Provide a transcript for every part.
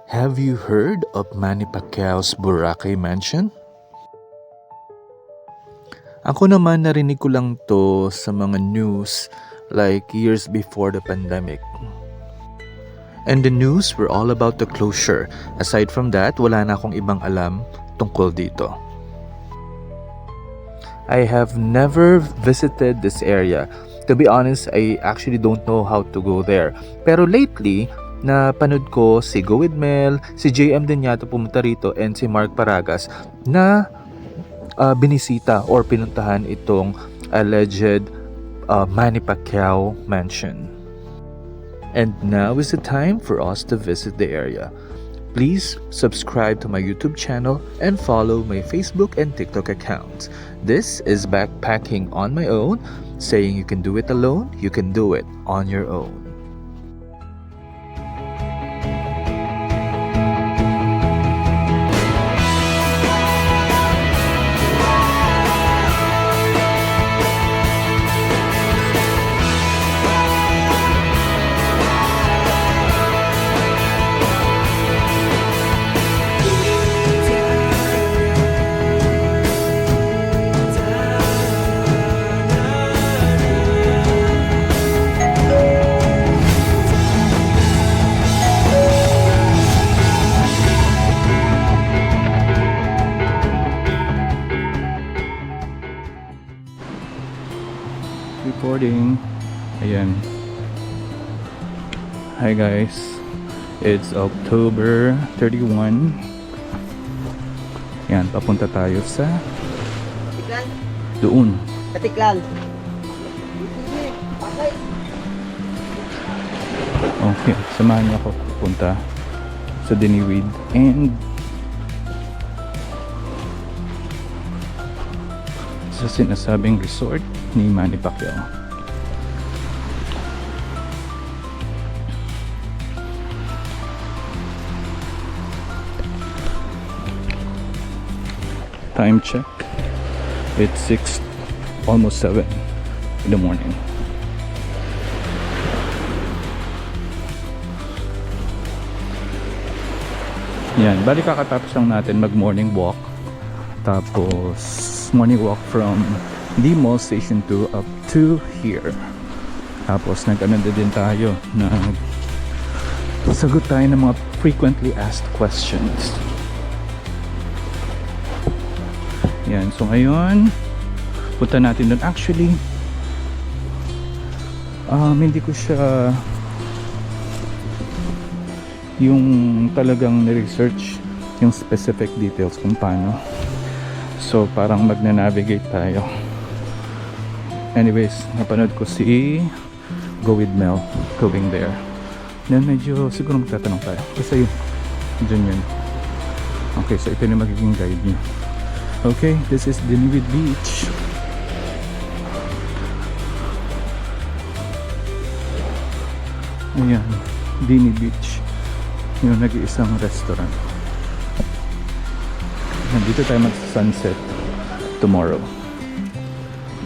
Have you heard of Manny Pacquiao's Boracay Mansion? Ako naman narinig ko lang to sa mga news like years before the pandemic. And the news were all about the closure. Aside from that, wala na akong ibang alam tungkol dito. I have never visited this area. To be honest, I actually don't know how to go there. Pero lately, napanood ko si Go With Mel, si JM din yata pumunta rito, and si Mark Paragas na binisita or pinuntahan itong alleged Manny Pacquiao mansion. And now is the time for us to visit the area. Please subscribe to my YouTube channel and follow my Facebook and TikTok accounts. This is Backpacking on My Own, saying you can do it alone, you can do it on your own. Recording. Ayan. Hi guys. It's October 31. Yan, papunta tayo sa Tiklan? doon. Katiklan. Okay, samahan niyo ako papunta sa Diniwid and sa sinasabing resort ni Manny Pacquiao. Time check. It's 6, almost 7 in the morning. Yan, bali kakatapos lang natin mag morning walk. Tapos morning walk from the mall station 2 up to here. Tapos nag-ananda din tayo na sagot tayo ng mga frequently asked questions. Yan, so ngayon punta natin doon. Actually hindi ko siya yung talagang ni-research yung specific details kung paano. So parang magna-navigate tayo. Anyways, napanood ko si Go With Mel going there. Then medyo siguro magtatanong tayo. Kasi yun, yun. Okay, so ito na magiging guide niyo. Okay, this is Diniwid Beach. Ayan, Dini Beach. Yung nag-iisang restaurant. Nandito tayo mag-sunset tomorrow.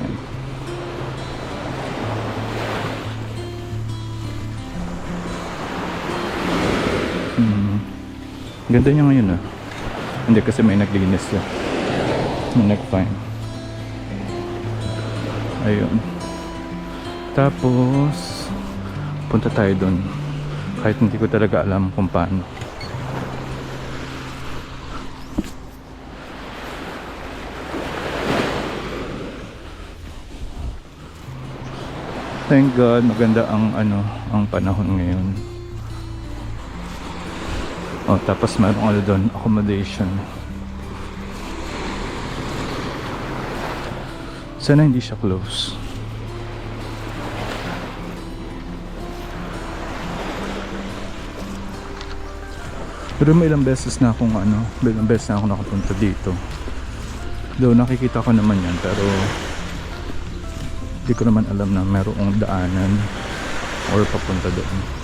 Ayan. Ganda niya ngayon ah. Hindi kasi may naglinis siya. May nag-fine. Ayun. Tapos punta tayo doon. Kahit hindi ko talaga alam kung paano. Thank God, maganda ang panahon ngayon. Oh, tapos meron doon accommodation. Sana hindi siya close. Pero may ilang beses na akong nakapunta dito. Though nakikita ko naman yan, pero hindi ko naman alam na merong daanan or papunta doon.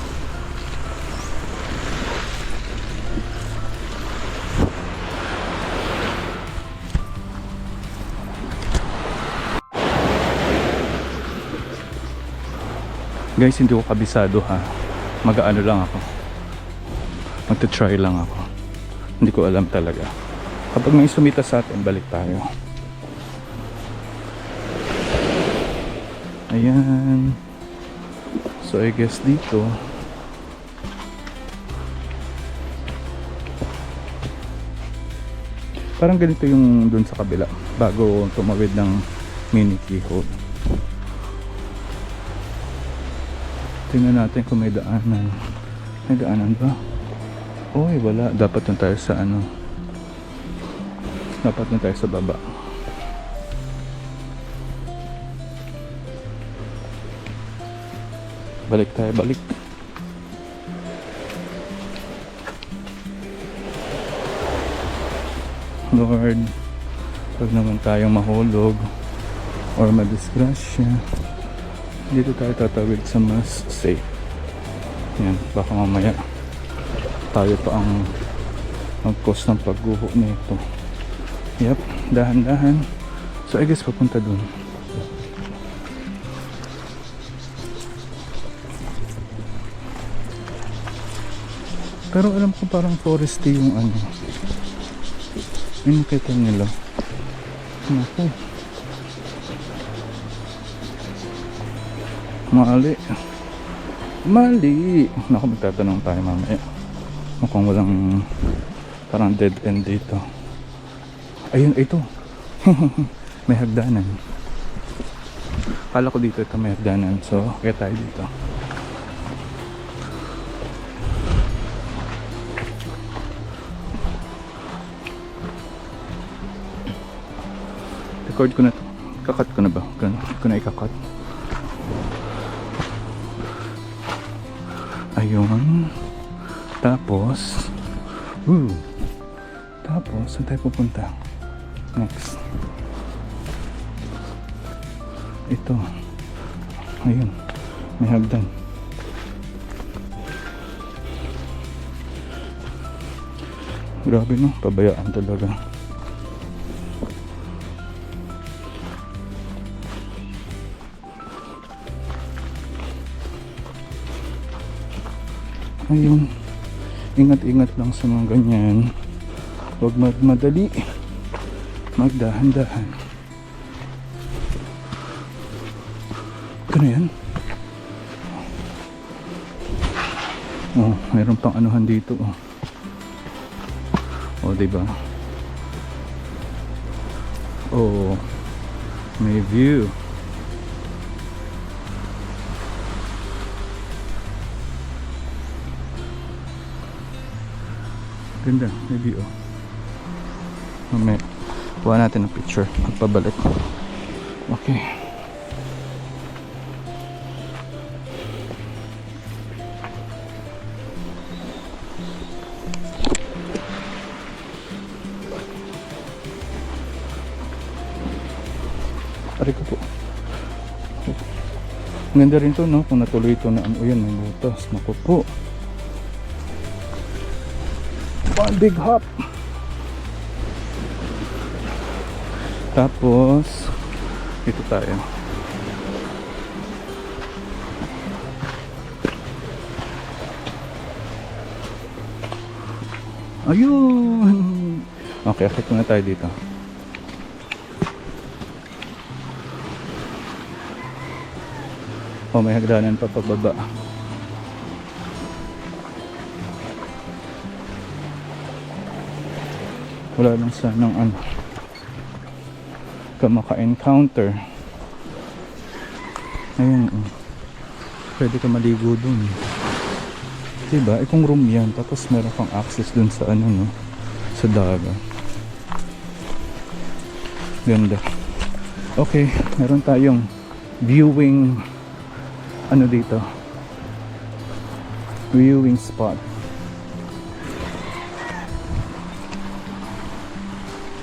Guys, hindi ko kabisado ha. Mag-aano lang ako. Magta-try lang ako. Hindi ko alam talaga. Kapag may sumita sa atin, balik tayo. Ayan. So I guess dito parang ganito yung dun sa kabila bago tumawid ng mini keyhole. Tingnan natin kung may daanan. May daanan ba? Oy, wala. Dapat dun tayo sa ano. Dapat dun tayo sa baba. Balik tayo, balik. Lord, pag naman tayong mahulog or madisgrasya, dito tayo tatawid sa mas safe. Yan, baka mamaya tayo pa ang mag-cause ng pagguho nito. Yep, dahan-dahan. So I guess papunta dun. Pero alam ko parang foresty yung ano. Yung nakita nila. Naku. Mali. Mali. Naku, magtatanong tayo mamaya. Mukhang walang parang dead end dito. Ayun, ito. May hagdanan. Kala ko dito ito may hagdanan. So, kaya tayo dito. Record ko na to. Kakat ko na ba? Ko na ikakat. Ayun. Tapos tapos saan tayo pupunta? Next. Ito. Ayun. May hagdan. Grabe no, pabayaan talaga. Ayun, ingat-ingat lang sa mga ganyan. Huwag magmadali, magdahan-dahan. Ito na yan. Oh, mayroon pang anuhan dito. Oh, diba? Oh, may view. Ganda, may view. Mamaya, kuha natin ng picture. Magpabalik. Okay. Aray ko po. Ganda rin to, no? Kung natuloy ito na ano, yan, may butas. Naku po. One big hop. Tapos dito tayo. Ayun. Okay, akit muna tayo dito. Oh, may hagdanan pa pababa. Wala lang sanang ano ka maka-encounter. Ayun, pwede ka maligo dun, diba? Itong room yan, tapos meron kang access dun sa ano, no, sa dagat. Ganda. Okay, meron tayong viewing ano dito, viewing spot.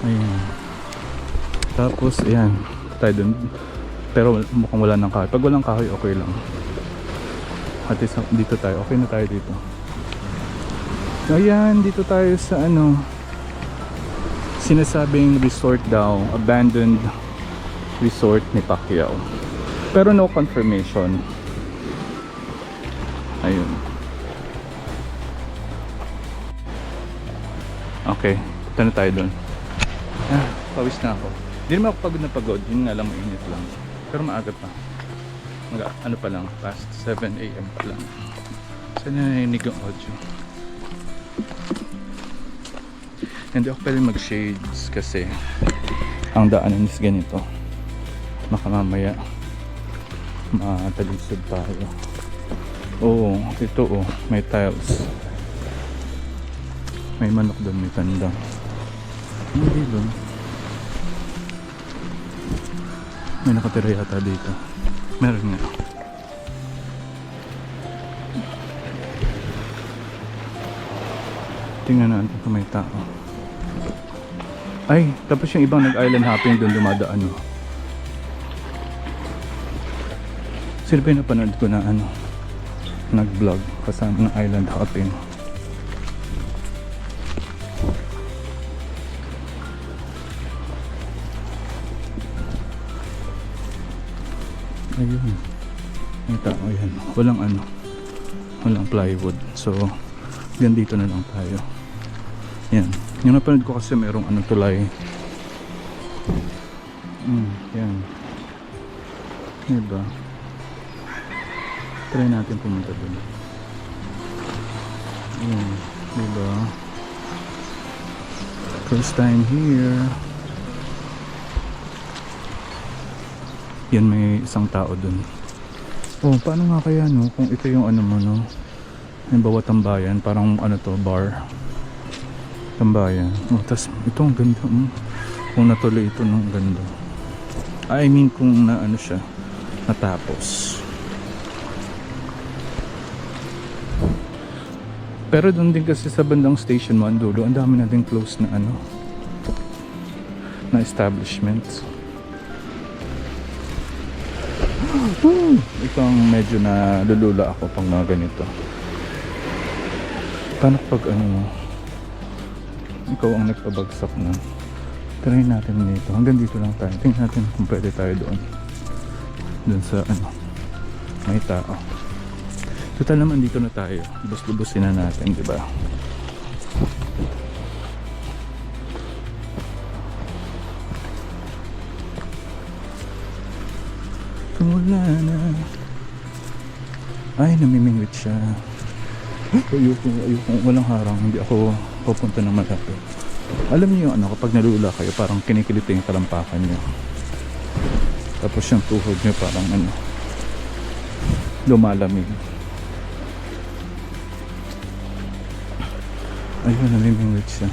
Ayan. Tapos ayan, tayo dun. Pero mukhang wala ng kahoy. Pag walang kahoy, okay lang. At least dito tayo. Okay na tayo dito. So ayan, dito tayo sa ano, sinasabing resort daw, abandoned resort ni Pacquiao. Pero no confirmation. Ayun. Okay, punta na tayo doon. Pawis na ako. Hindi naman ako pagod na pagod. Yun nga lang, mainit lang. Pero maaga pa. Ano pa lang, past 7 AM pa lang. Saan na narinig yung audio? Hindi ako pwede mag-shades kasi ang daanan is ganito. Baka mamaya matalisod tayo. Oo, ito may tiles. May manok doon, may tanda. Hindi doon. May nakatira yata dito. Meron nga. Tingnan natin kung may tao. Ay, tapos yung ibang nag-island hopping doon dumadaan. Sino ba yung napanood ko na nag-vlog kasama ng island hopping? Ayun. May tao yan. Walang plywood. So, dito na lang tayo. Yan. Yung napanood ko kasi merong tulay. Yan. Diba? Try natin pumunta dun. Yan. Diba? First time here. Yan, may isang tao dun. Oh, paano nga kaya kung ito yung mo halimbawa tambayan, parang bar tambayan. Tas ito ang ganda kung natuloy ito ng ganda. I mean kung siya natapos. Pero doon din kasi sa bandang station 1 dulo, ang dami natin close na na establishments. Ito ang medyo na lulula ako pang mga ganito. Paano pag ikaw ang nagpabagsak na? Try natin dito. Hanggang dito lang tayo. Tingnan natin kung pwede tayo doon. Doon sa may tao. Total naman dito na tayo. Bus-busin na natin, di ba? Wala na. Ay, namimingwit siya. Ayoko, walang harang. Hindi ako pupunta ng malapit. Alam niyo yung kapag nalula kayo, parang kinikiliti yung talampakan niyo. Tapos yung tuhod niyo parang lumalamig. Ayun, namimingwit siya.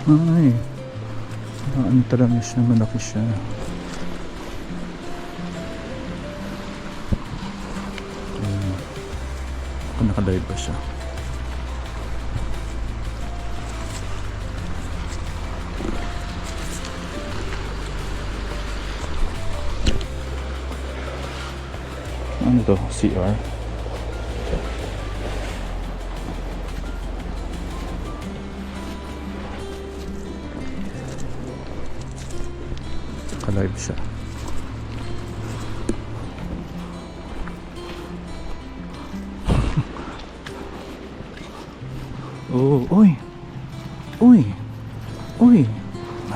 Ay, talaga siya, malaki siya. Kung nakalive ba siya. Ano to? CR? Live siya. Oh, oy.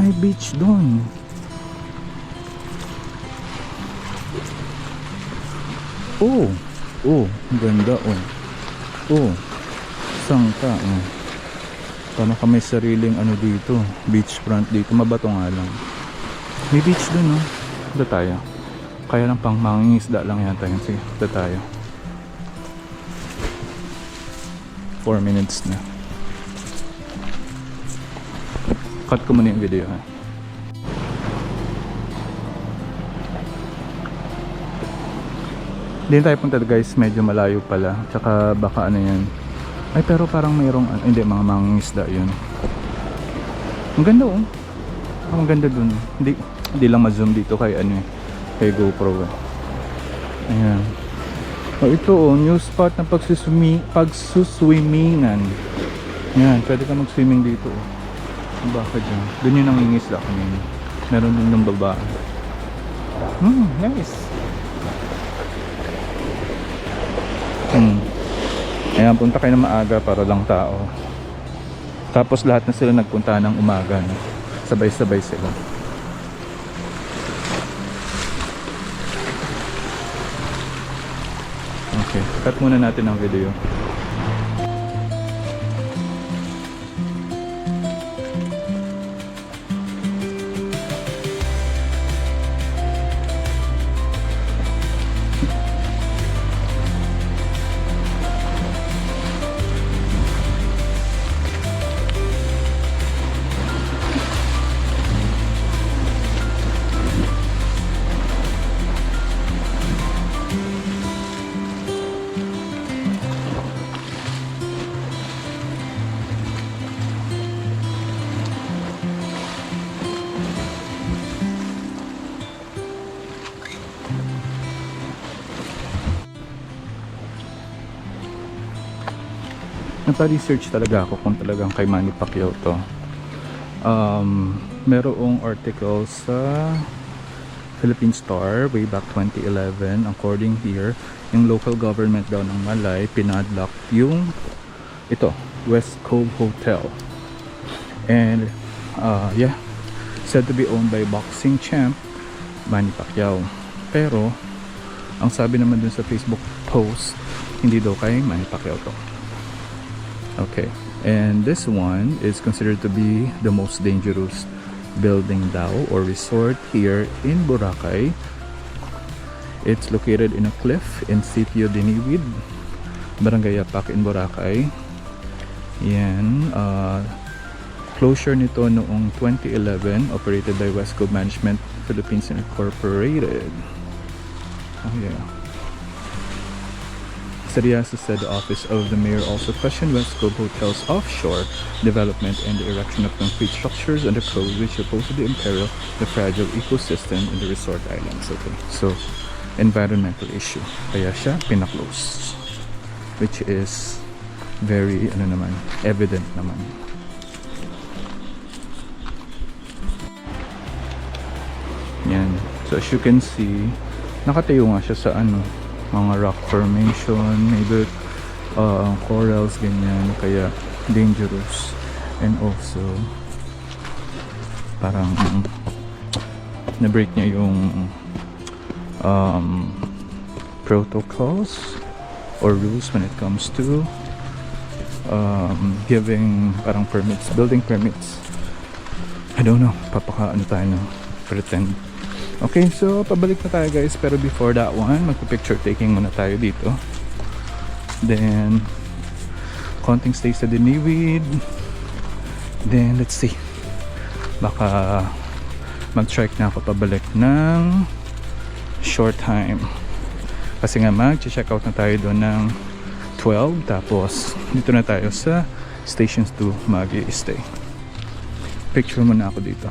May beach doon. Ang ganda sangka. Paano ka may sariling dito, beachfront dito, mabato nga lang. May beach dun Dito tayo. Kaya lang pang mangingisda lang yata yun. Sige, dito tayo. 4 minutes na. Cut ko muna yung video Hindi tayo punta guys, medyo malayo pala. Tsaka baka yan. Ay pero parang mayroong hindi, mga mangingisda yun. Ang ganda ang ganda dun. Hindi lang ma-zoom dito kay kay GoPro Ayan. Ito new spot ng pagsuswimmingan. Ayan, pwede ka mag-swimming dito. Baka dyan. Doon yung nangingisda kanina. Meron din ng babae. Nice. Ayan, punta kayo ng maaga para lang tao. Tapos lahat na sila nagpunta ng umaga, no? Sabay-sabay sila. Okay, cut muna natin ang video. Napa-research talaga ako kung talagang kay Manny Pacquiao to. Merong article sa Philippine Star way back 2011. According here, yung local government daw ng Malay pinadlock yung ito, West Cove Hotel. And yeah, said to be owned by boxing champ Manny Pacquiao. Pero ang sabi naman dun sa Facebook post, hindi daw kay Manny Pacquiao to. Okay, and this one is considered to be the most dangerous building daw or resort here in Boracay. It's located in a cliff in Sitio Diniwid, Barangay Yapak in Boracay. Yan, closure nito noong 2011, operated by West Coast Management Philippines Incorporated. Oh yeah. Sariasa said the office of the mayor also questioned West Coast Hotel's offshore development and the erection of concrete structures on the coast which supposedly imperil the fragile ecosystem in the resort islands. Okay, so environmental issue. Kaya siya pinaklose. Which is very, evident naman. Yan. So as you can see, nakatayo nga siya sa mga rock formation, maybe corals, ganyan, kaya dangerous. And also parang na-break niya yung protocols or rules when it comes to giving parang permits, building permits. I don't know, tayo pretend. Okay, so pabalik na tayo guys, pero before that one, magpa-picture taking muna tayo dito. Then konting stay sa Diniwid. Then let's see, baka mag-trek na ako pabalik ng short time, kasi nga mag-check out na tayo doon ng 12, tapos dito na tayo sa Stations 2 mag-i-stay. Picture muna ako dito.